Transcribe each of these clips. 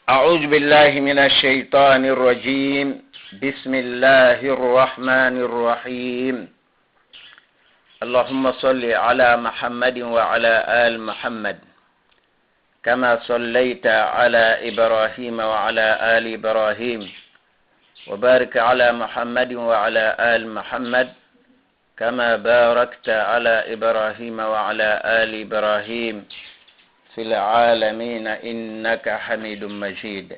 أعوذ بالله من الشيطان الرجيم. بسم الله الرحمن الرحيم. اللهم صل على محمد وعلى آل محمد كما صليت على إبراهيم وعلى آل إبراهيم وبارك على محمد وعلى آل محمد كما باركت على إبراهيم وعلى آل إبراهيم في العالمين إنك حميد مجيد.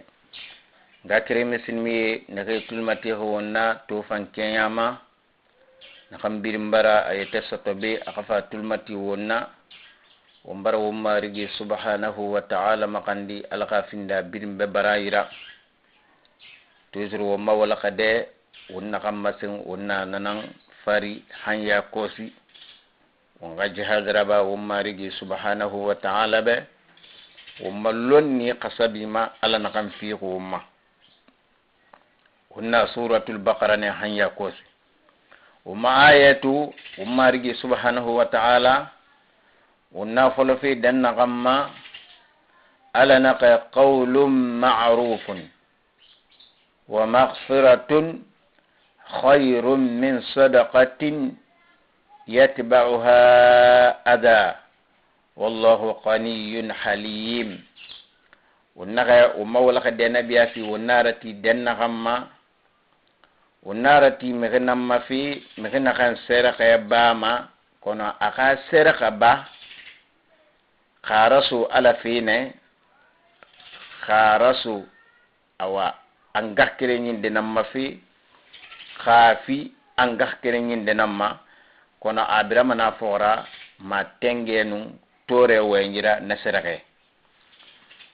غاكري مسلمي نغي كلمتي هونا توفان كياما نخم بيرمبرا أي تسطبي أخفى تلمتي هونا ومبرا وما رجي سبحانه وتعالى مقاندي ألقى فيندا بيرمبرايرا توزر وما ولقدي ونخم مسن ونا ننان فاري حنيا كوسي ونغا جهاز ربا وما رجي سبحانه وتعالى به وما لوني قصبي ما ألا نقم فيه وما هنا سورة البقرة نحن كوسي وما آية وما رجي سبحانه وتعالى ونافل في دن غما ألا نقى قول معروف ومغفرة خير من صدقة يتبعها أذى والله غني حليم. ونغا ومولا خدنا بيا في ونارتي دنا غما ونارتي مغنما في مغنا كان سرق باما كنا اخا سرق با خارسو على فينه خارسو او انغا كرين دنما في خافي انغا كرين دنما كنا ابرام نافورا ما تنجنو توري وينجرا نسرقه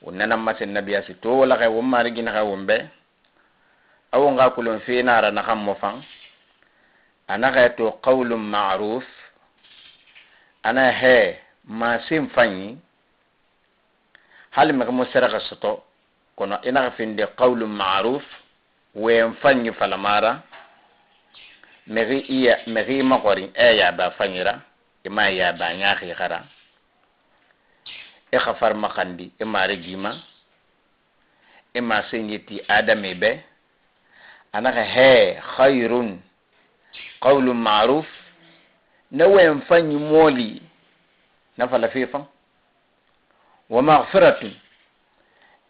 وننا ما النبي اسي تو ولا خي وما رجينا خي ومبه او nga kulun fi nara na xam mo fan ana to qawlun ma'ruf ana he ma sim fani hal me mo saraga soto kono ina finde qawlun ma'ruf wen fani falamara meri ma qori ya ba fanira ima ya ba nya khara e khafar makandi e mare gima e ma senyeti adame be anaka he khairun qawlun ma'ruf na wen fanyi moli na fala fifan wa maghfiratun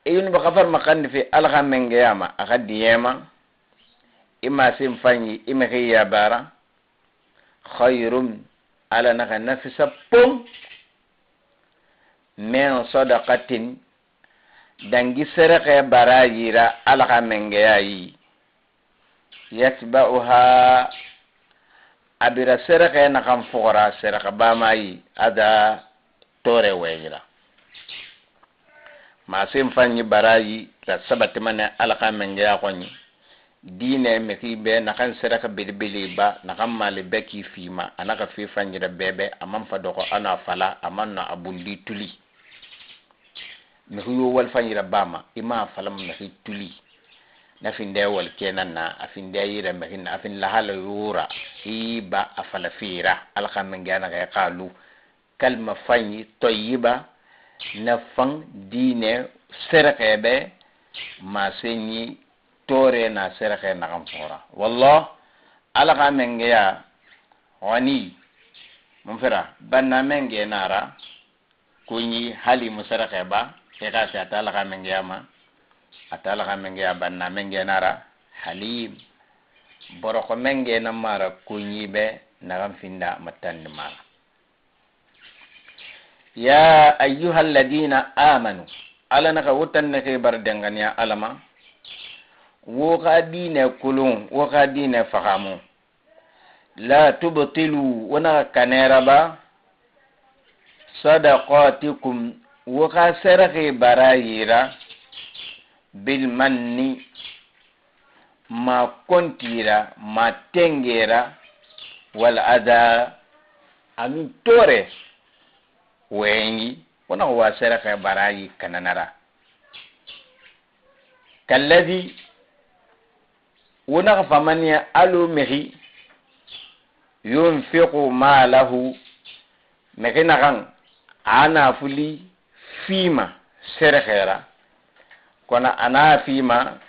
e yun ba khafar makandi fi alga mengeyama akadiyema ima sim fanyi ima khiya bara khairun ala naka nafisa pum men sadaqatin dangi sereke barayira alaka mengeyayi yatba'uha abira sereke nakam fora sereke bamayi ada tore weyira masim fanyi barayi la sabati mane alaka mengeya konyi dine mekibe nakan sereke bilibili ba nakam mali beki fima anaka fi fanjira bebe amam fadoko ana fala amanna abundi tuli mehuyo wal fanjira bama ima falam na fi tuli na finde wal kenan na afinde yira mehin afin lahala yura iba afala fira alqa mengana ga qalu kalma fanyi tayyiba na fan dine serqebe ma senyi tore na serqe na kam fora wallah alqa mengeya wani mumfira banna menge nara kunyi hali musarqe ba eka sa atala mengeyama atala mengeya banna menge nara halim boroko menge na mara kunyi be nagam finda matan mara. Ya ayyuhal ladina amanu ala naka wutan nake bardangan ya alama wo dine kulun wo dine fahamu la tubtilu wana kanera ba sadaqatikum wo sarqi barayira bil manni ma kontira ma tengera wal ada amin tore wengi wana wa sarqi barayi kananara kalladhi wana famania alu mehi yunfiqu malahu mekina kan ana fuli fima serkhera kona ana fima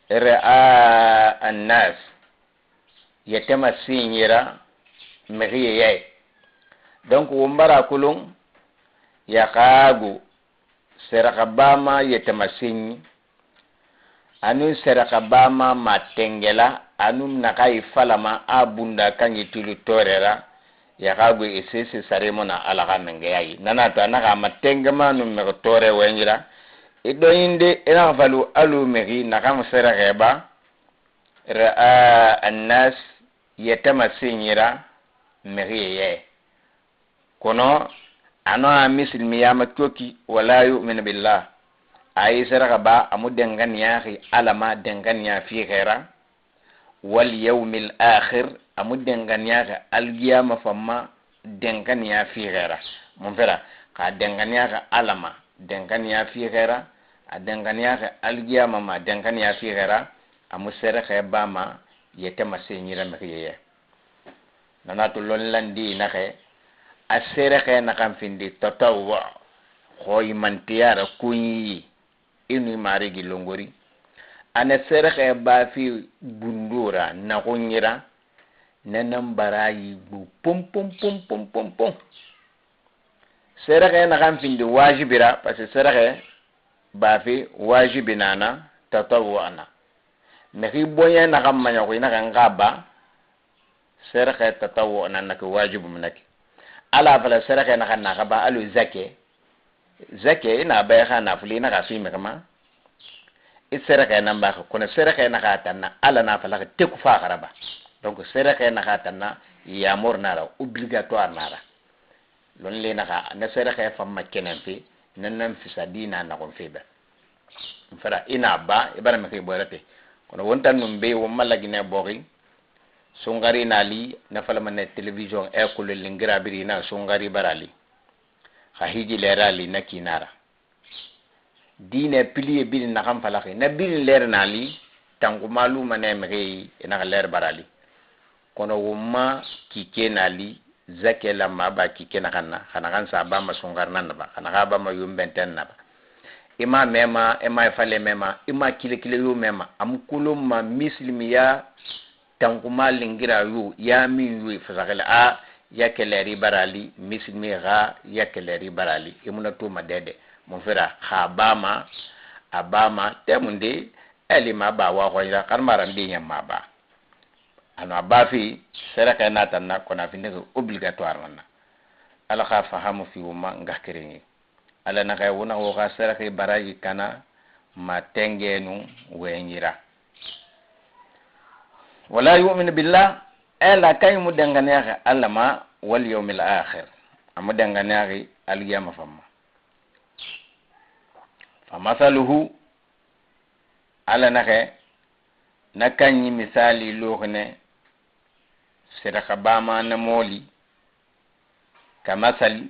ra'a annas yetema sinyira meriye yay donc wombara kulung ya kagu seraka bama yetema sinyi anu seraka bama matengela anu nakai falama abunda kanyi tulu torera ya kagu isisi saremona alaka mengeyayi nana to anaka matengema nu me tore wenjira ido inde ina falu alu meri nakam seraka ba ra'a annas yetema sinyira meriye yay kono ano mislimi ya matoki wala yu'minu billah ay saraka ba amu dengan yahi alama dengan ya fi khaira wal yawmil akhir amu dengan yahi alqiyama famma dengan ya fi khaira mun fera ka dengan yahi alama dengan ya fi khaira a dengan yahi alqiyama ma dengan ya fi khaira amu saraka ba ma yetema senyira mekiyeye nanato lon landi nakhe asere kay nakam findi tatawa khoy mantiyara kunyi inu mari gilongori ana sere kay ba fi bundura na kunyira nanam barayi bu pom pom pom pom pom pom sere kay nakam findi wajibira parce que sere kay ba fi wajibinana tatawa na meki bonya nakam manya ko ina kan gaba sere kay tatawa na nak wajibu manaki ala fala seraka na kan nakaba alu zake ina ba ya na fuli na kasu mi kama seraka na ba ko na seraka na ka tanna ala na fala te ku fa garaba donc seraka na ka tanna ya mor na ra obligatoire na ra lon le na ka na seraka fa ma kenen fi nan fi sadina na ko fi ba fara ina ba ibara me ke borate kono wontan num be wo malagi ne bori sungari nali na falama ne television e ko le lingira biri na sungari barali ha hiji lerali na kinara dine piliye biri na kam falaki na biri ler nali tangu maluma ne mege na ler barali kono wumma kike nali zake la maba kike na kana kan sa ba ma sungar nan ba kana ba ma yumbenten na ba ima mema ima fale mema ima kile yu mema am kulum ma muslimiya tankuma lingira yu ya min yu fasakala a ya keleri barali mislimi ga ya keleri barali imuna to madede mon fera habama abama temunde elima ba wa ko ira karmara ndinya maba ano abafi seraka na tanna kona finde obligatoire wana ala kha fahamu fi umma ngakireni ala na kay wona wo ga seraka baraji kana matengenu wenyira wala yu'minu billah ela kay mu dengane Allah ma wal yawmil akhir amu dengane al qiyamah famma famasaluhu ala nake nakanyi misali lohne siraka bama na moli kamasali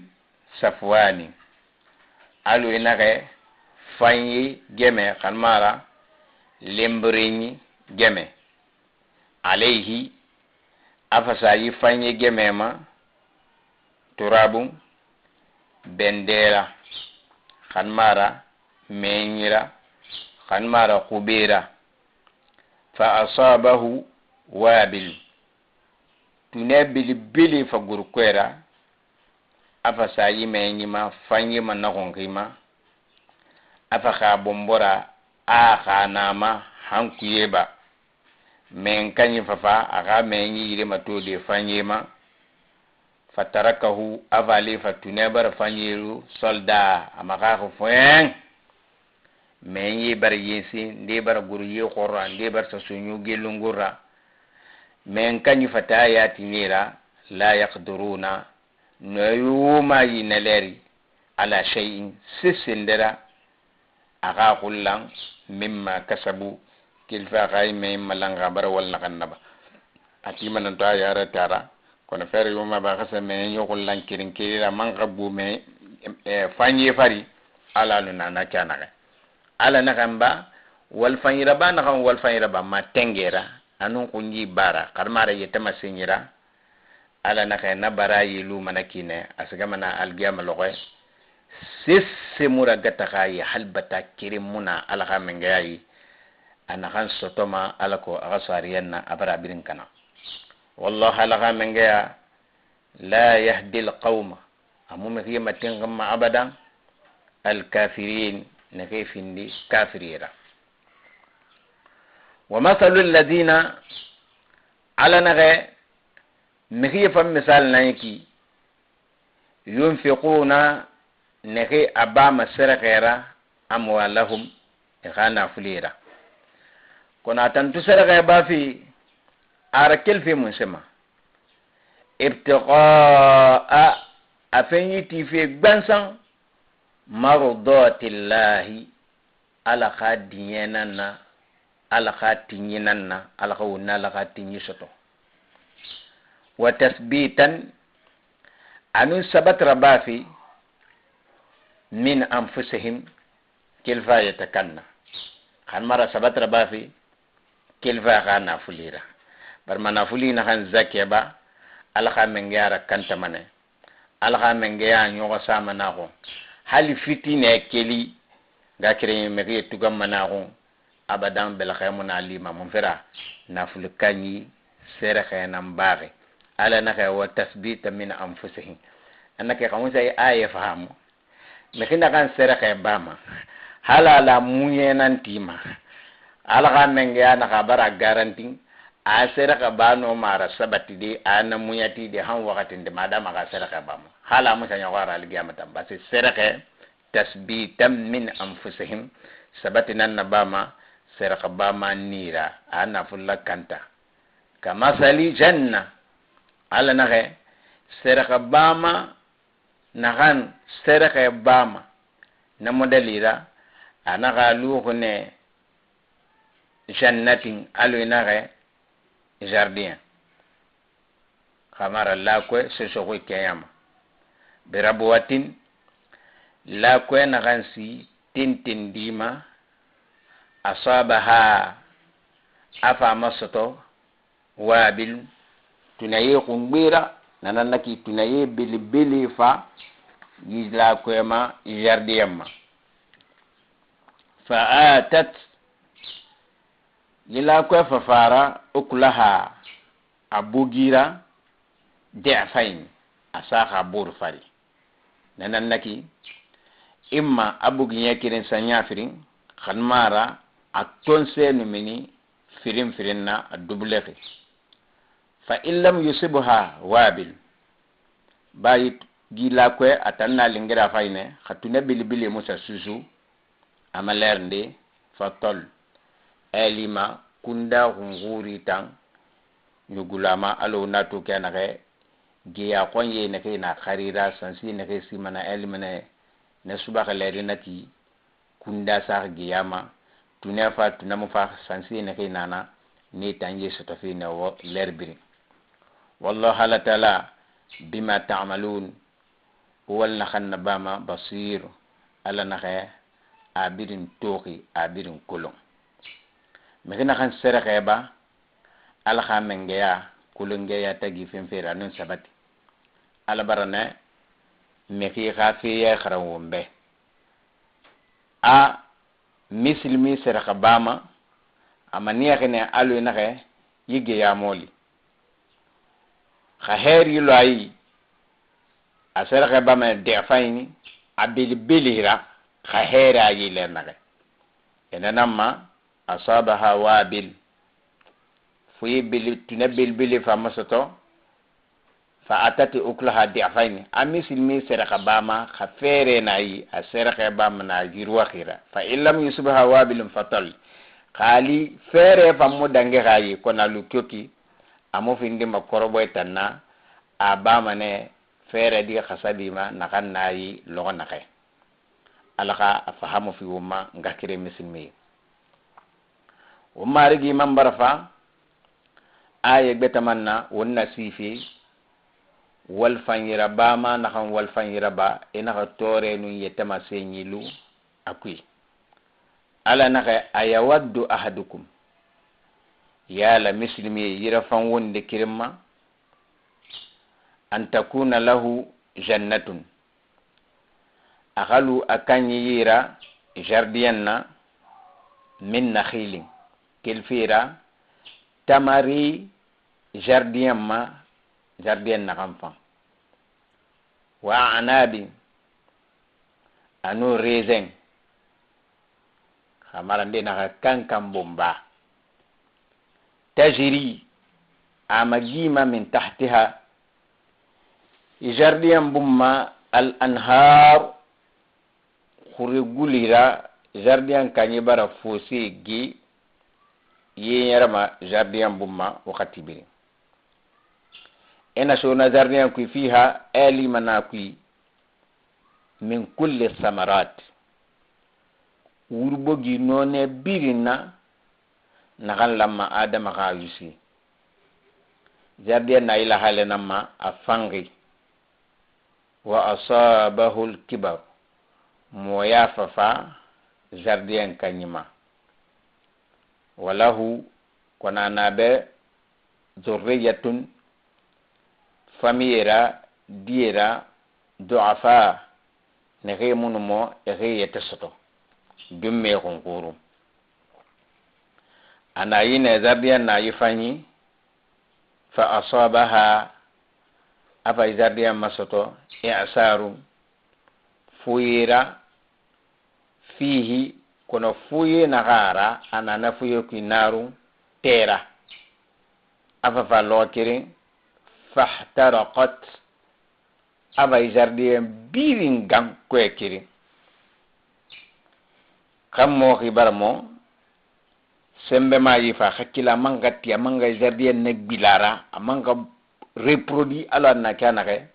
safwani alu inake fanyi geme kalmara lembrini geme alayhi afasayi fanyi gemema turabu bendera khanmara menyira khanmara kubira fa asabahu wabil tunabil bili fa gurkwera afasayi menyima fanyi manakongima afa kha bombora a khanama hankuyeba men kanyi fafa aga menyi yire matode fanyema fatarakahu avali fatunebar fanyiru solda amaka ko fen menyi bar yesi ndebar guru yi khorra ndebar sa sunyu gelungura men kanyi fata ya tinira la yaqduruna nayuma yinaleri ala shay'in sisindera aga kullan mimma kasabu kilfa kay me malanga bar wala kannaba ati manan to ayara tara kono fere yuma ba khasa me yokul lan kirin kirira man qabbu me fanyi fari ala luna na kana ala na kamba wal fanyira ba na kan wal fanyira ba ma tengera anun kunji bara karmara yetama sinyira ala na kay na bara yilu manakine asga mana algiyama lokoy sis semura gatakayi halbata kirimuna alaka mengayi anakan sotoma alako agasariyanna abara birin kana wallahi alaka mengaya la yahdi alqawma amume kiyama tingama abadan الكافرين نكيف دي كافريرا ومثل الذين على نغي مخيف مثال نايكي ينفقون نكي أبام سرقيرا أموالهم إخانا فليرا كنا تنتو سرقيا بافي أركل في منسمة ابتغاء أفنيتي في بنسان marudatillahi ala ka diɲɛnana ala ka tiɲinana ala ka wuna ala ka tiɲi soto wa tasbitan anu sabatra bafi min anfusihim kilfa yatakanna kan mara sabatra bafi kilfa kana fulira bar mana fulina kan zakeba ala ka mengara kanta mane ala ka mengaya nyoga sama nako hali fitine keli ga kire mege tugam manago abadan bel khaymuna alima mun fera naful kanyi sere khaynam baare ala naka wa tasbita min anfusihim annaka kamun sai aya fahamu mekina kan sere khay bama hala la munye nan tima ala ga menge ana ka bara garanti a sere ka bano mara sabati de ana munyati de han wakati de madama ka sere ka bama hala musa nyawara algiyamata basi seraka tasbitam min anfusihim sabatina nabama seraka bama nira ana fulla kanta kama sali janna ala nage seraka bama nagan seraka bama na modalira anaga luhune jannatin alu nage jardin kamara lakwe sesoko kiyama birabuwatin la kwena gansi tintin dima asabaha afa masoto wabil tunaye kungbira nananaki tunaye bili fa yila kwema jardiyama fa'atat yila kwe fafara ukulaha abugira de'afain asaka burfari nanannaki imma abugi yakirin sanyafirin khanmara atonse numini firin na dubleki fa illam yusibha wabil bayit gila kwe atanna lingira fayne khatuna bilibili musa susu amalernde fatol elima kunda hunguri tang nyugulama alo natu kenake giya konye nake na kharira sansi nake simana elmene ne subaka leri nati kunda sa giyama tunefa tunamufa sansi nake nana ni tanje sotofi ne wo lerbiri wallahu ala taala bima ta'malun wal nakhan bama basir ala nake abirin toki abirin kolon mekina kan sereke ba ala khamengeya kulungeya tagi femfera nun sabati ala barane meki khafiya kharawumbe a mislimi seraka bama amaniya kene alu nake yige ya moli khaheri loyi a seraka bama de fayni abili bilira khahera yile nake enanama asabaha wabil fuyi bili tunabil bili famasoto fa atati uklaha di'faini amisil mi seraka bama khafere nayi a seraka bama na jirwa khira fa illam yusbaha wabil fatal khali fere famu dange gayi kona lukyoki amo findi makoroboy tanna a bama ne fere di khasadima nakan nayi logo nakay alaka afahamu fi wuma ngakire misilmi wuma rigi mambarafa aye betamanna wonna sifi wal fanyira bama nakan wal fanyira ba ina tore nu yetama senyilu akui ala naka ayawaddu ahadukum ya la muslimi yira fan wonde kirma an takuna lahu jannatun akalu akanyira jardien na min nakhilin kilfira tamari jardien ma jardien na kamfan wa anabi anu raisin khamarande na kankan bomba tajiri amagima min tahtiha jardien bumma al anhar khurigulira jardien kanyi bara fosi gi yerama jardien bumma wakati biri ena shona jardien ku fiha ali manaqi min kulli samarat urbogi none birina nagan lamma adama ga yusi jardien na ila halena ma afangi wa asabahu al-kibar moya fafa jardien kanyima walahu kona nabe zurriyatun famira diera du'afa ne munumo yetesoto dumme konkuru ana yine jardien na yifani fa asabaha apa jardien masoto i'saru fuira fihi kono fuye nagara anana fuye kinaru tera afa fa lokiri fahtaraqat aba jardien birin gam kwekiri kammo khibarmo sembe ma yifa hakila mangati manga jardien nek bilara amanga reproduit ala na kanake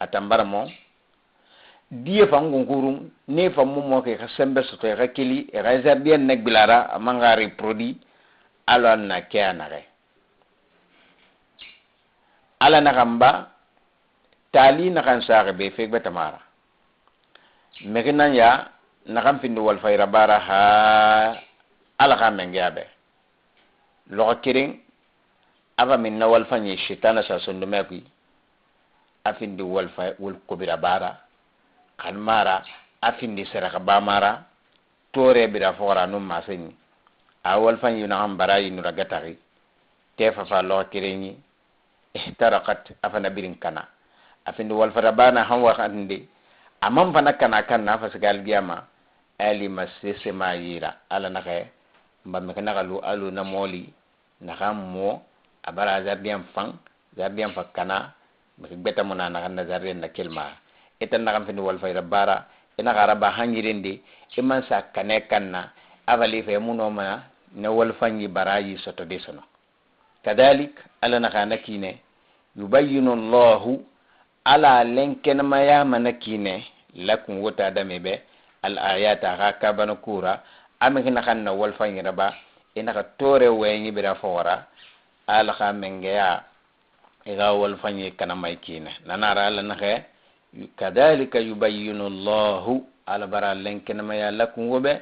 atambarmo die fangu ngurum ne famu mo ke sembe soto e hakili e jardien nek bilara amanga reproduit ala na kanake ala na kamba tali na kan saare be fek betamara mekinan ya na kan findu wal fayra bara ha ala ka mengabe lo kirin aba min na wal fanyi shitana sa sundu meki afindi wal fay wal kubira bara kan mara afindi seraka ba mara tore bira fora no maseni a wal fanyi na am barayi no ragatari tefa fa lo kirini ihtaraqat afana birin kana afindi wal farabana han wa khande amam fana kana kana fa sagal giyama ali masese mayira ala nakae mbam kana galu alu na moli na mo abara jardien fan jardien fa kana beta mona na kana jardien na kelma etan na findi wal farabara ina garaba hangirinde iman sa kane kanna avali fe munoma na wal fanyi barayi soto desono kadalik ala nakana kine yubayyinu Allahu ala lenken maya manakine lakum wota damebe al ayata haka banakura amina kanna wal fanyira ba ina ka tore wenyi bira fora ala ka mengeya ega wal fanyi kana maykine nanara ala nakhe kadhalika yubayyinu Allahu ala bara lenken maya lakum wobe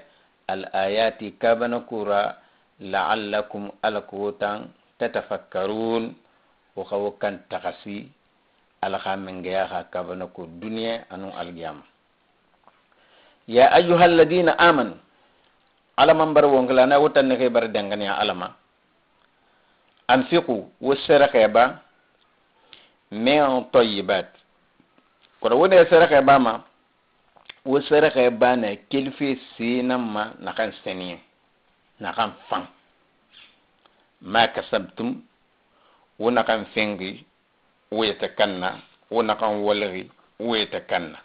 al ayati kabanakura la'allakum alakutan tatafakkarun wa kawakan takasi ala khamengaya hakabana ko dunya anu alqiyam ya ayyuhal ladina amanu alaman bar wongla na wutan ne kay bar dangane alama anfiqu wasaraka ba min tayyibat ko wona saraka ba ma wasaraka ba na kilfi sinama na kan seni na kan fan ma kasabtum wona kan fengi weta kanna wona kan walri weta kanna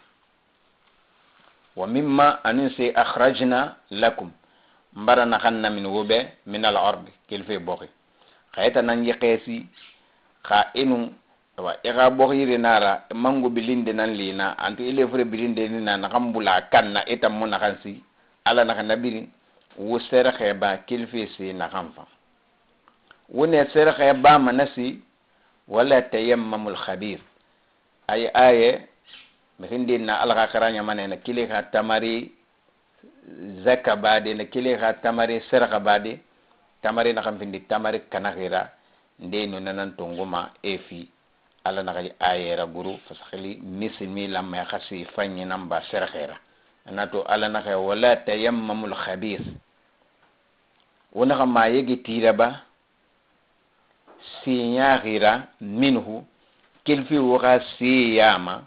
wa mimma anisi akhrajna lakum mbarana kanna min wobe min al ardi kilfi boki khayta nan yaqesi kha inu wa ira boki rinara mango bilinde nan lina anti ile fure bilinde ni na kambula kanna itam mun kansi ala na kanabiri wo sera kheba kilfi si na kanfa wone sera kheba manasi wala tayammamul khabir ay aye mehindina alga karanya manena kile ka tamari zakabade na kile ka tamari sera kabade tamari na kamfindi tamari kanagira ndeno nanan tongoma efi ala na kay ayera buru fasakali mislimi lamma khasi fanyi namba serkhera anato ala na kay wala tayammamul khabith wona kama yegi tiraba siyaghira minhu kilfi wa siyama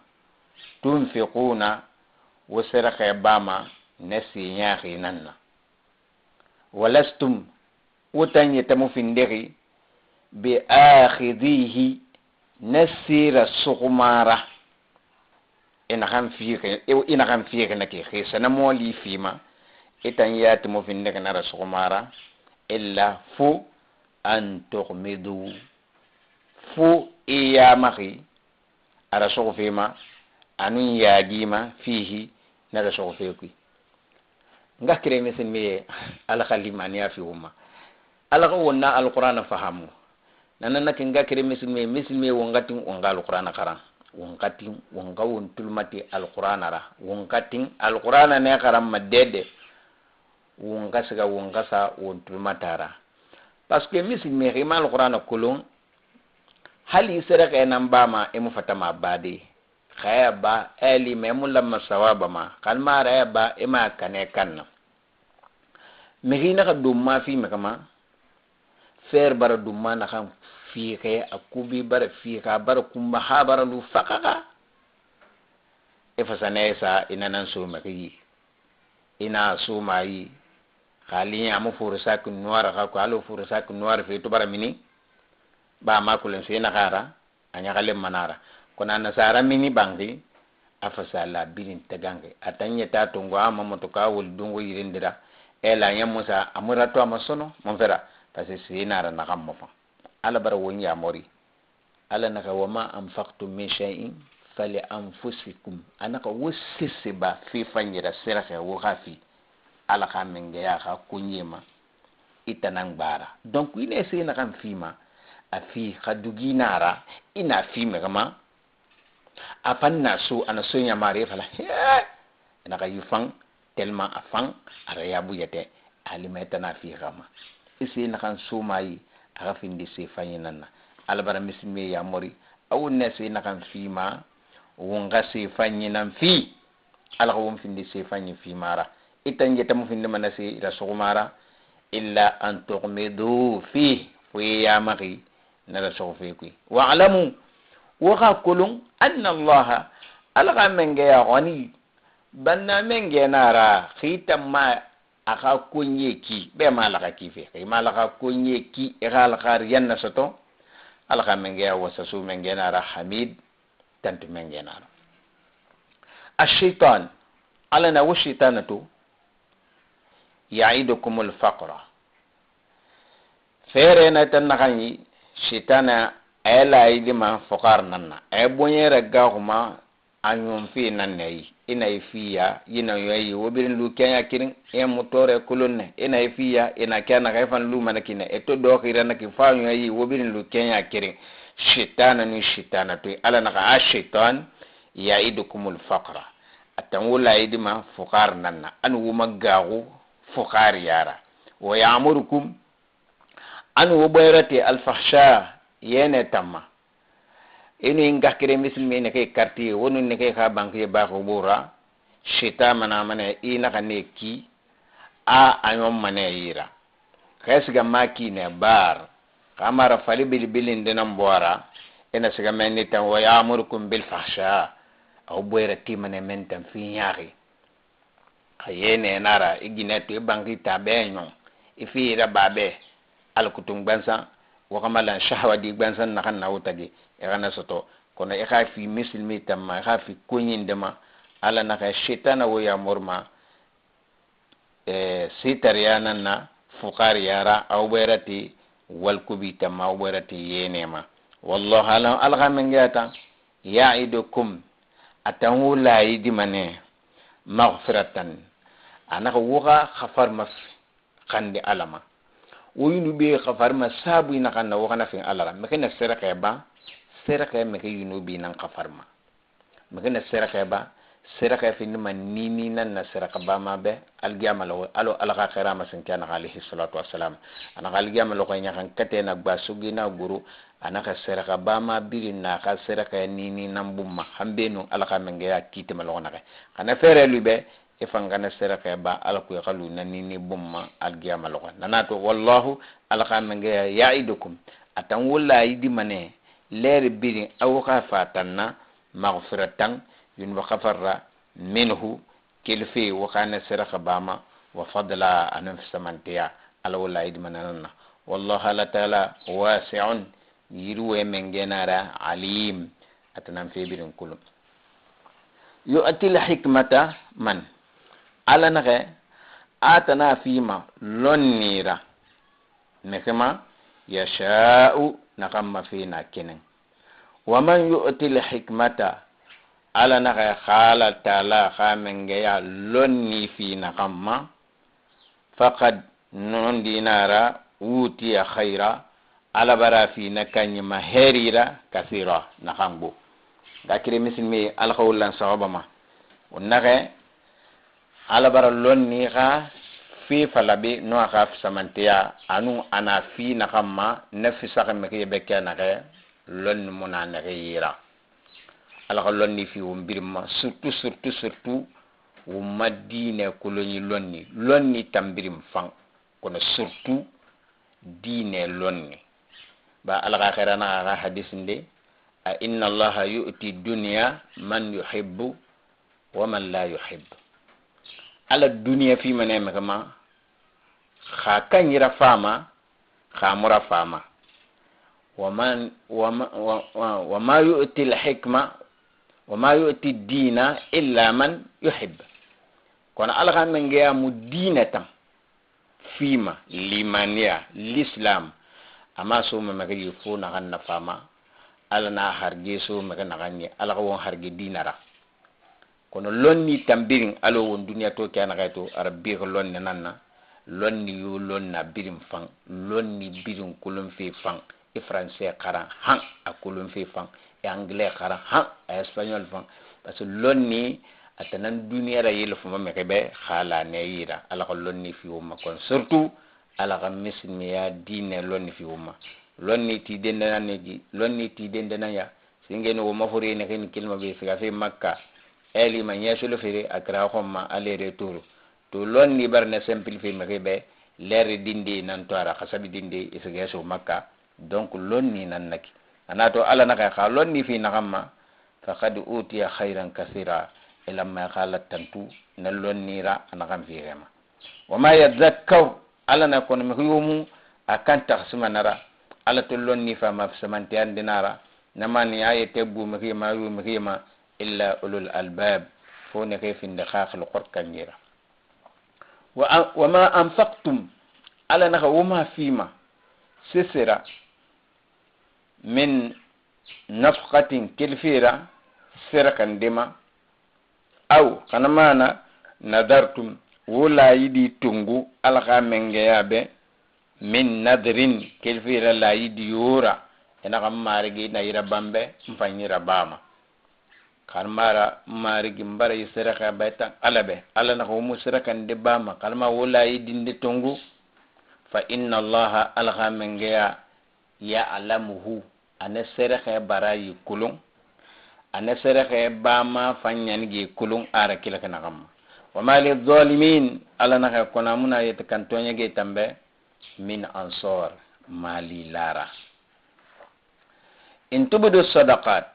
tunfiquna wa serkhe bama nasi yaghi nanna walastum utanye tamu findiri bi akhidhihi nasira suqmara ina kan fiye nake khisana moli fima itan yati mo finde kana suqmara illa fu an tughmidu fu iyamaki ara suqu fima anun yagima fihi na suqu feki ngakire mesin me ala khalimani ya fi umma ala ko wonna alqur'ana fahamu nanana kinga kire misme wongatin wonga alqur'ana karan wongatin wonga won tulmati alqur'ana ra wongatin alqur'ana ne karam madede wonga sa won tulmatara parce que misme rima alqur'ana kulun hali sere ka nan bama e mu fatama bade khaya ba ali memul lamma sawaba ma kalma ra ba e ma kane kanna mehina ka dumma fi makama fer bara dumma na kan fiike akubi bara fiika bara kumba ha bara lu fakaka e fasanesa inanan so maki ina so mai khali amu fursa ku nuara ka ko alu fursa ku nuara fe to bara mini ba ma kulen se na kara anya kale manara kona nasara mini bangi afasala bilin tagange atanye ta to ngwa mamoto ka wul dungo yirindira ela nyamusa amura to amasono monfera parce que nara na kam mofa ala bara won ya mori ala naka wama anfaqtum min shay'in fali anfusikum anaka wusisiba fi fanyira siraka wo khafi ala khamenge ya kha kunyema itanang bara donc ine se na kam fima afi khadugi nara ina fima kama apanna su ana sunya mari fala naka yufang tellement afang ara yabu yete alimeta na fi kama isi na kan sumai aga findi se fanyinana albara mismi ya mori awu nesi na kan fima wonga se fanyinan fi alga won findi se fanyi fi mara itanje tamu findi manasi ila sugumara illa an tughmidu fi ya mari na la sofi ku wa alamu wa qulun anna allaha alga menge ya gani banna menge nara khitamma aka kunye ki be malaka kife kay malaka kunye ki igal khar yanna soto alaka menge wasa su menge nara hamid tant menge nara ash-shaytan alana wa shaytanatu ya'idukum al-faqra fere na tan nakani shaytana ayla idima faqar nanna ay bonyere gahuma anyum fi nanne ina fiya yina yoyi wobirin lu kenya kirin e motore kulunne ina fiya ina kana kaifan lu manakina e to do khira naki fa yoyi wobirin lu kenya kirin shaytana ni shaytana to ala naka shaytan ya'idukumul faqra atamula idima fuqar nanna an wumagagu fuqar yara wa ya'murukum an wubayrati al fahsha yene tamma ini ngakire mislimi ne kay karti wonu ne kay ka banki ba ko bura shita mana mane ina kaneki a anyom mane yira kaysiga maki ne bar kamara fali bilbilin de nambora ina siga menni tan wa ya'murukum bil fahsha aw boyra timane men tan fi nyaari kayene nara igineto banki tabenyo ifira babe alkutung bansa wakamala shahwa di bansan na kan nawtagi egana soto kono e khafi mislimi tamma khafi kunyindema ala na ka shaytana wo ya morma sitariana na fuqari yara aw berati wal kubita ma berati yenema wallahu alam alghamengata ya'idukum atawula idimane maghfiratan anaka wuga khafar mas khandi alama woyinu be khafar masabu ina kanna wakana fin alara mekena seraka ba seraka meke yinu bi nan khafarma mekena seraka ba siraka fi nima nini nan na siraka bama be algiyama lo alo alaka khaira masin kana alayhi salatu wassalam ana algiyama lo ko nya kan kate na basugi na guru ana ka siraka bama birin na ka siraka nini nan bumma hambe no alaka menge ya kite malo na kana fere lube e fangana siraka ba alako ya kalu na nini bumma algiyama lo nanato wallahu alaka menge ya yaidukum atan wala yidi mane leer birin awka fatanna maghfiratan yun wa khafarra minhu kilfi wa kana siraka bama wa fadla anan samantiya ala wala yidi manana wallahu la ta'ala wasi'un yirwe mengenara alim atanan fi birin kulum yu'til hikmata man ala nake atana fima lonnira nekema yasha'u nakamma fina kinen wa man yu'til hikmata ala naka khala taala khamenge ya lonni fina kamma faqad non dinara wuti khaira ala bara fina kanyima herira kasira nakambu dakire misilmi al khawlan sawabama wonnake ala bara lonni kha fi falabi no kha samantiya anu ana fi nakamma nafi sakame ke bekana ke lonni munana ke yira ala ko lonni fi wumbirma surtout wumadine ko lonni tambirim fan kono surtout dine lonni ba ala ka khairana ga hadith inde inna allaha yu'ti dunya man yuhibbu wa man la yuhibbu ala dunya fi manema kama kha kanyira fama kha mura fama wa ma yu'ti al-hikma wa ma yu'ti ad-dina illa man yuhibbu kono ala kan ngeya mu dinatan fima limaniya l'islam ama so ma magi fo na kan na fama ala na harge so ma kan ganni ala ko won harge dinara kono lonni tambirin alo won duniya to kana gaito arabbi ko lonni nanna lonni yo lonna birim fan lonni birin kulum fi fan e français kara han a kulum fi fan e anglais kara han e espagnol fan parce que lonni atanan duniya ra yelo fuma me kebe khala ne yira ala ko lonni fi wuma kon surtout ala ga mismiya dine lonni fi wuma lonni ti dendana neji lonni ti dendana ya singeno wo mafuri ne ken kilma be figa fi makka eli man yasulu fi akra khomma aller retour to lonni barne simplifier me kebe leer dindi nan to ara khasabi dindi isiga so makka donc lonni nan naki anato ala naka kha lonni fi nakamma faqad utiya khairan kaseera ilamma khalat tantu na lonnira anakam fi rema wama yadhakkaw ala na kono mi yumu akan takhsima nara ala to lonni fa ma samanti andinara namani ayete bu mi ma yu mi ma illa ulul albab fo ne kay fi ndakhal qurkangira wama anfaqtum ala naka wama fima sisira min nafqatin kilfira sirakan dima aw kana mana nadartum wala yidi tungu alaka mengeyabe min nadrin kilfira la yidi yura ena kam marigi na yira bambe mpanyira bama kan mara marigi mbara yisiraka beta alabe ala na ko musirakan de bama kalma wala yidi ndi tungu fa inna allaha alaka mengeya ya alamuhu ana siraka barayi kulun ana sereke bama fanyan gi kulung ara kila kana kam wa mali zalimin ala na ko na muna yete kantonya ge tambe min ansor mali lara in tubudu sadaqat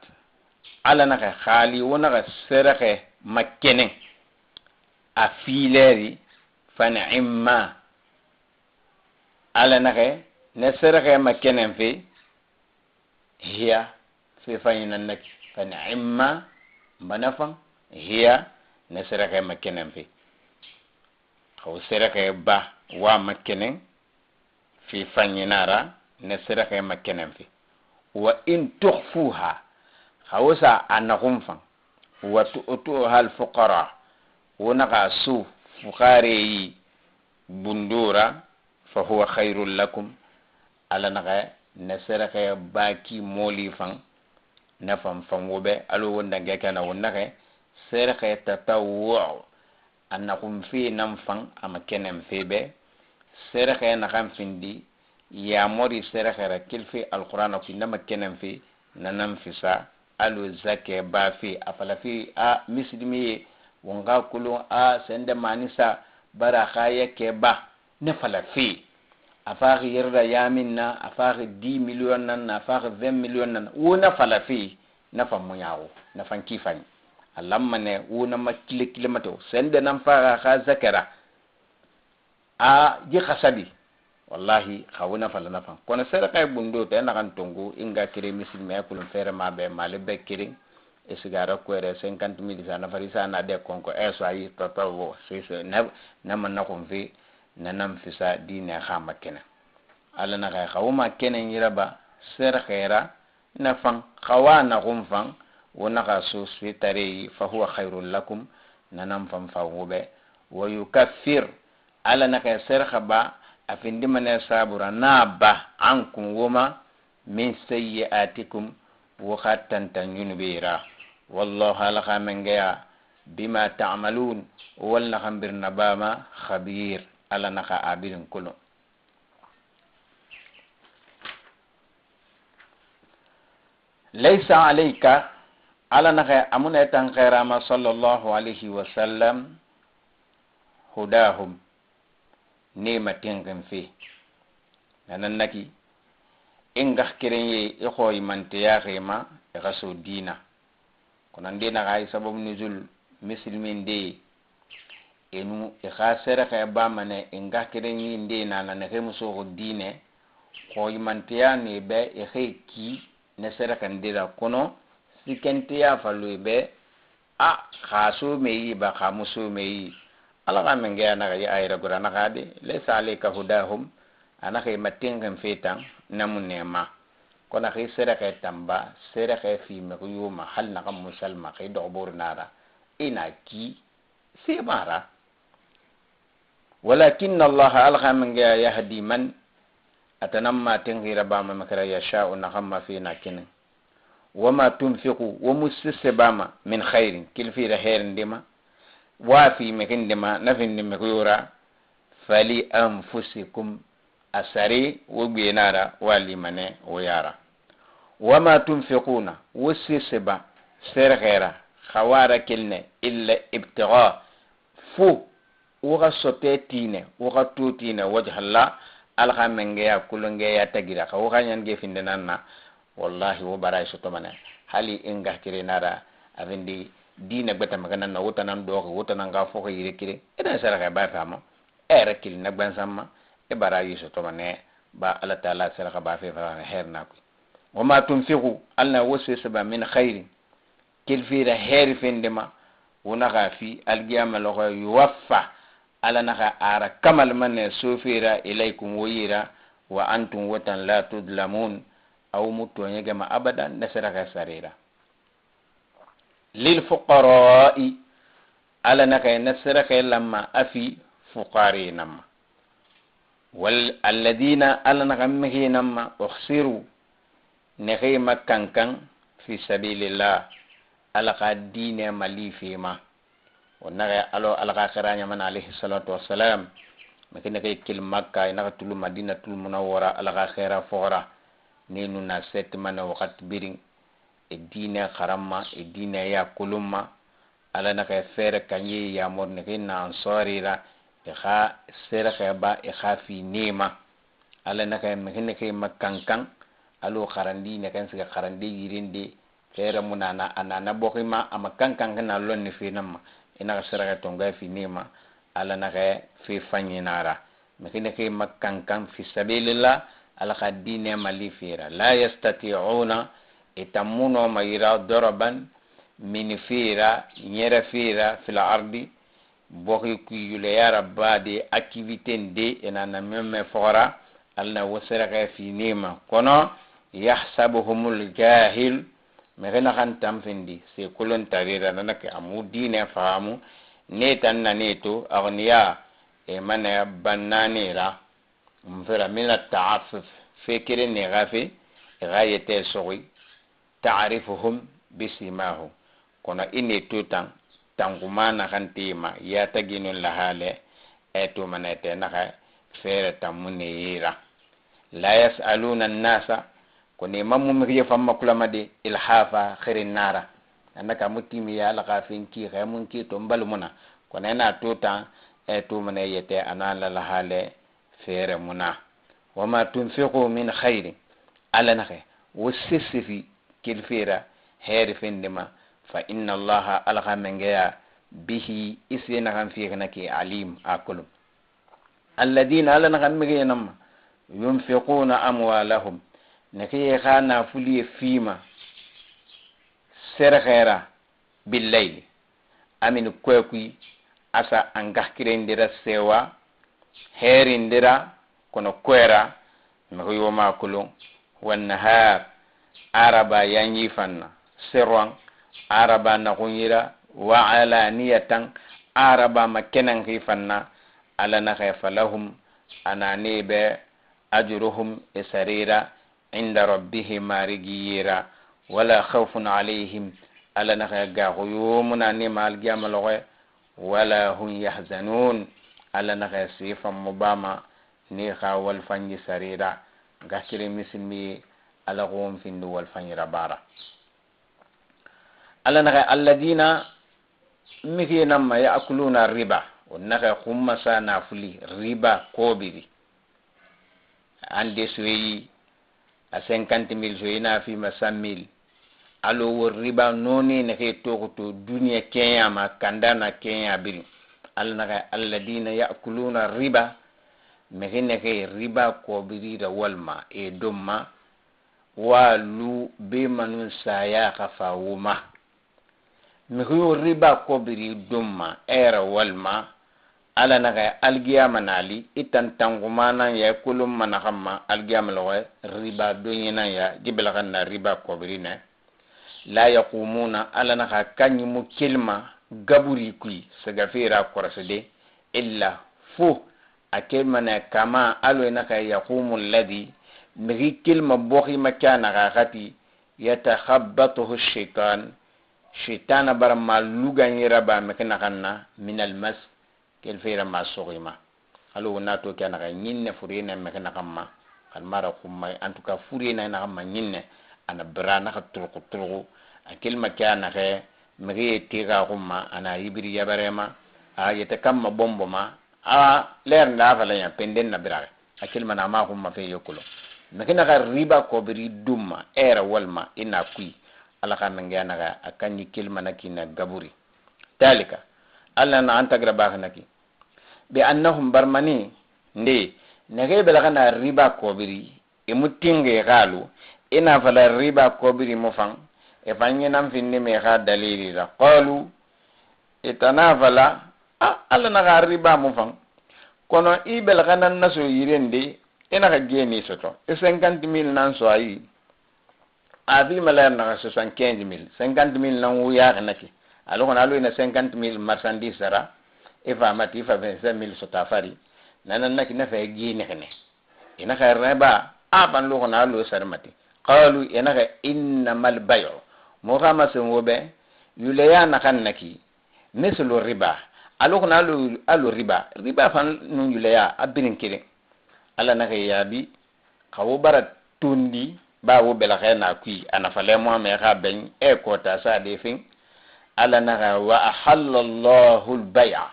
ala na khali wona ga sereke makkene afileri fan'imma ala na ne sereke makkene fi hiya fi fayinan nak فنعم بنفن هي نسرك مكنن في خو سرك با ومكنن في فنينارا نسرك مكنن في وإن تخفوها خوسا أنهم فن وتؤتوها الفقراء ونقاسو فقاري بندورا فهو خير لكم على نقا نسرك باكي مولي فن nafam fam wobe alo wonda ngeka na wonnake seraka tatawwu annakum fi namfan ama kenem febe seraka na kan findi ya mori seraka ra kilfi alquran ko nama kenem fi nanam fisa alu zake ba fi afala fi a mislimi wonga kulu a sende manisa bara khaya ke ba ne fala fi afaqi yerda yaminna afaqi 10 million nan afaqi 20 million nan wona fala fi na famu yawo na fan kifani alamma ne wona makile kilamato sende nan fara kha zakara a ji khasabi wallahi khawuna fala na fan kono sere kay bundo te na kan tongo inga kire misilme kulum fere mabe male be kire esigara ko re 50,000 sana farisa na de konko eso ayi tatawo sese na man na ko fi nanam fisa dine khama kena ala na kay khawma kenen yiraba sere khaira na fan khawana gum fan wona ka so sitare fa huwa khairul lakum nanam fam fawube wa yukaffir ala na kay sere khaba afindi mane sabura naba ankum woma min sayyiatikum wa khattan yunbira wallahu halaka mengaya bima ta'malun walla khambirna bama khabir ala naka abirin kulo laysa alayka ala naka amuna tan khairama sallallahu alaihi wasallam hudahum nema tengan fi nanan naki inga kirenye e khoy mante ya khema e gaso dina konan dina gay sababu nuzul muslimin de enu e khasera kay ba mane inga kirenye ndina na ne khemu so dine khoy mante ya ne be e kheki ne sera kan dira kono sikente ya falu be a khaso meyi ba khamuso meyi ala ga menga na ga ayra gura na ga de laysa alayka hudahum ana kay matingam fetan namun nema kona kay sera kay tamba sera kay fi me ko yuma hal na kam musalma kay do bor nara ina ki se mara walakin allah alqa menga yahdi man atanamma tingira ba ma makara yasha na khamma fi nakin wama tunfiqu wa mustasbama min khairin kilfi rahir ndima wafi mekindima nafindima kuyura fali anfusikum asari wogbenara wali mane woyara wama tunfiquna wasisba serghera khawara kilne illa ibtigha fu woga sotetine woga tutine wajha Allah alha mengeya kulungeya tagira ka woga nyange findenanna wallahi wo baray sotomane hali inga kirenara avindi dina beta magana na wuta nan do wuta nan ga foko yire kire ina sara ga ba fama era kil na ban samma e bara yiso to mane ba Allah taala sara ga ba fe fa herna ko wama tunfiqu alna wasi saba min khair kil fi ra her findema wona ga fi algiyama lo ko yuwaffa ala na ga ara kamal man sufira ilaykum wayira wa antum watan la tudlamun aw mutu nyega ma abadan nasara ga sarira للفقراء على نكاي نسرك لما أفي فقاري نما والذين على نغمه نما أخسروا نغي مكان كان في سبيل الله على قدين ملي فيما ونغي على قرآن من عليه الصلاة والسلام مكين نغي كل مكة نغتلو مدينة المنورة على خيرا فقرا نينو ناسيت من وقت بيرين edina kharama edina ya kuluma ala na ka fere kanye ya mor ne na ansorira e kha sera ka ba e kha fi nema ala na ka mehne ke makankan alu kharandi ne kan siga kharandi yirinde fere munana anana bokima amakankan na lonni fi namma ina ka sera ka tonga fi nema ala na ka fi fanyinara mehne ke makankan fi sabilillah ala khadine mali fira la yastati'una itamuno mayira doroban min fira nyera fira fil ardi boki kuyule ya rabadi activité de enana meme fora alna wasara fi nima kono yahsabuhumul jahil megena kan tamfindi se kulon tarira nanake amu dine faamu netan naneto agniya e mana bananira mfera mina ta'affuf fikire ne gafi gayete sogi ta'rifuhum bisimahum kono inni tutan tangumana kantima ya taginu lahale eto manete naka fere tamune yira la yasaluna an-nasa kone mamu mi famma kulamade ilhafa khairin nara anaka mutimi ya la kafin ki khamun ki to mbalmuna kone na tota eto mane yete anala lahale fere muna wama tunfiqu min khairin ala naka wasisifi kilfira heri findima fa inna allaha alhamengaya bihi isina kan fi kanaki alim akulum alladina ala kan mege namma yunfiquna amwalahum nake khana fuli fima serkhera billayli amin kwekui asa angahkirendira sewa herindira kono kwera mako yoma kulum wan nahar araba yanyi fanna serwan araba na kunyira wa alaniyatan araba makenan khifanna ala na khafalahum anani be ajruhum isarira inda rabbihim marigiyira wala khawfun alayhim ala na khaga yumuna ni mal gamalwe wala hum yahzanun ala na khasifan mubama ni khawal fanyi sarira gakire misilmi ala qom findu wal fanyira bara ala na alladina miki namma yaakuluna riba wonnaka khumma sana fuli riba kobiri ande soyi a 50,000 soyi na fi ma 100,000 alo wor riba noni ne ke to dunya kenya ma kandana kenya biri alnaka alladina yaakuluna riba miki ne ke riba kobiri da walma e domma walu be manun saya khafawuma mihu riba kobiri dumma era walma ala naga algiyama nali itan tangumana ya kulum manahamma algiyama lawe riba dunyina ya jibla na riba kobiri ne la yaqumuna ala naga kanyi mu kilma gaburi kui sagafira korasde illa fu akemana kama alo naka yaqumu alladhi mihi kilma bokhi makana gati yatakhabbatuhu shaytan barama lugan yiraba mekna kanna min almas kel fira masugima alo nato kana ga nyinne furina mekna kamma kan mara kuma antuka furina na kamma nyinne ana brana ka turku akil makana ga mihi tiga kuma ana yibiri yabarema a yatakamma bomboma a ler nda fala ya penden na birare akil mana ma kuma fe yokulo mekina ga riba kobiri dumma era walma ina kui ala ka mengana ga akanyi kilma nakina gaburi dalika alla na antagra bagnaki bi annahum barmani ndi nage belagana riba kobiri imutinge galu ina fala riba kobiri mofang e fanye nam finni me ga dalili la qalu itanafala alla na ga riba mofang kono ibelagana naso yirende ina ka geni soto e 50,000 nan so ayi abi malar na 75,000 50,000 nan wuya kanaki alo kono alo ina 50,000 marchandise sara e fa mati fa 25,000 sotafari nanan naki na fa geni kene ina ka reba aban lo kono alo sarmati qalu ina ka innamal bay'u mo kama sen wobe yulaya na kannaki mislu riba alo kono alo riba fan nun yulaya abirin kire ala na yabi kawo bara tundi ba wo bela khana kui ana fale mo me ga ben e ko ta sa de fin ala na wa ahallallahu al-bay'a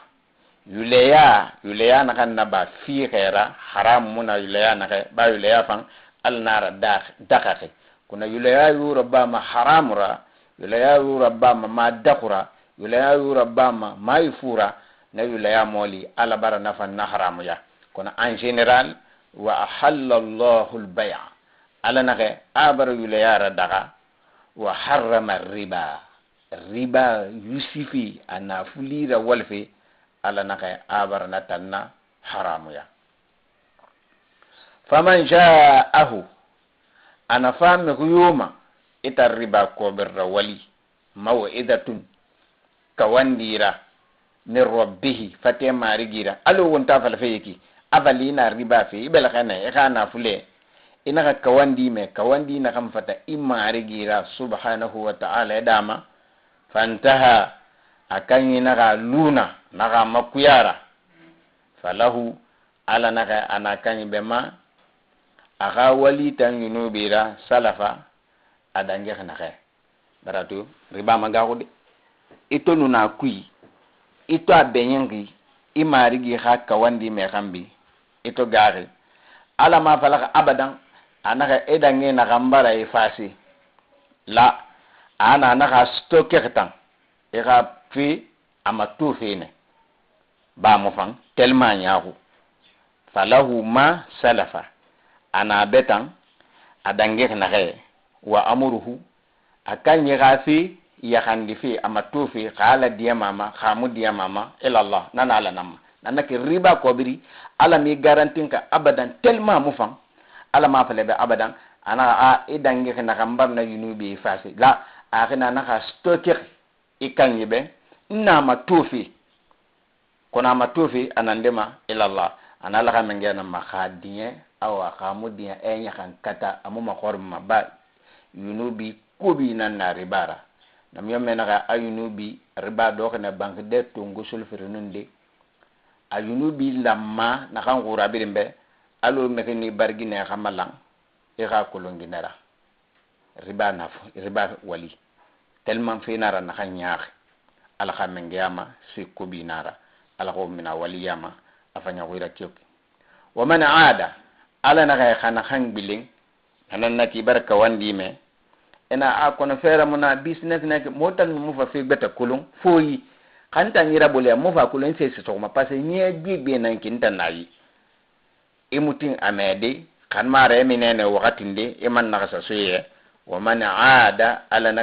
yulaya na kan na ba fi khaira haram muna yulaya na ba yulaya fan al nara dakake kuna yulaya yura ba ma haramura yulaya yura ba ma dakura yulaya yura ba ma yfura na yulaya moli ala bara na fan na haramu ya kuna en general wa ahallallahu al-bay'a ala nake abara yulayara daga wa harrama riba yusifi ana fulira walfe ala nake abara natanna haramu ya faman ja'ahu ana famme kuyuma ita riba ko berra wali maw'idatun kawandira min rabbihi fatema rigira alo wonta fala feyeki abalina riba fe ibela kana e kana fule ina ka kawandi na kam fata imma rigira subhanahu wa ta'ala dama fantaha akanyi naga luna naga makuyara falahu ala naga anakanyi bema aga wali tan yunubira salafa adange naga baratu riba magago de ito nuna kui ito abenyengi imarigi haka wandi me kambi ito gari ala ma falaka abadan anaka edange na gambara ifasi la ana naka stoke ketan ega fi amatu fine ba mo fang telma nyahu falahu ma salafa ana betan adange na ge wa amuruhu akanye gafi ya khandi fi amatu fi qala diya mama khamu diya mama ila Allah nana ala namma nanake riba ko biri ala mi garantin ka abadan telma mo fang ala ma fale be abadan ana a idange na gambar na yunubi fasi la akhina na ka stoke ikanye be na matufi kona matufi anandema ila Allah ana la ka mengena ma khadiye aw khamu diya enya kan kata amuma khorma ba yunubi kubi nan na ribara nam yomme na ayunubi riba do kana bank de to ngusul firinunde ayunubi lamma na kan gura birimbe alo mekeni bargine khamalang e ga kolongi nara riba nafo riba wali tellement fi nara na kan nyaakh ala khamengiyama si kubi nara ala ko mina waliyama afanya wira kyok wa man aada ala na ga khana khang biling anan nati barka wandi me ena a kono fera mona business na motan mu fa fi beta kulung foyi kanta ngira bole mu fa kulung se so ma passe nye gbe nan kinta nayi imutin amede kan mare minene wakati ndi iman na sa suye wa man aada ala na